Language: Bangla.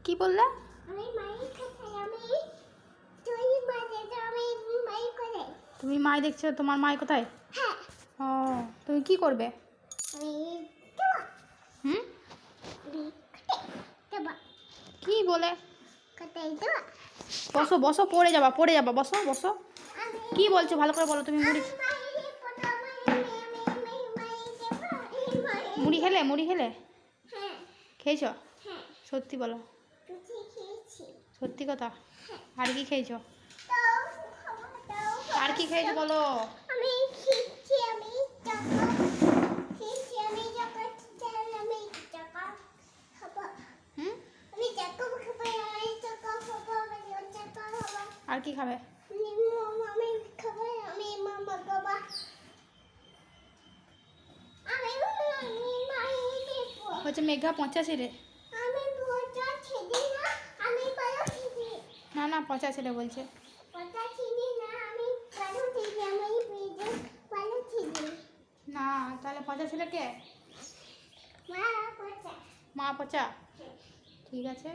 কি বললে? তুমি মাই দেখছো? তোমার মাই কোথায়? ও, তুমি কি করবে? হুম, কি বলে? বসো বসো, পড়ে যাবা বসো বসো। কি বলছো ভালো করে বলো। তুমি মুড়ি খেলে খেয়েছো? সত্যি বলো, সত্যি কথা। আর কি খেয়েছো? আর কি খেয়েছো বলো? হুম, আর কি খাবে? হচ্ছে মেঘা 85 রে। না না 85 রে বলছে। না, তাহলে 85 রে কে? মা পচা। ঠিক আছে।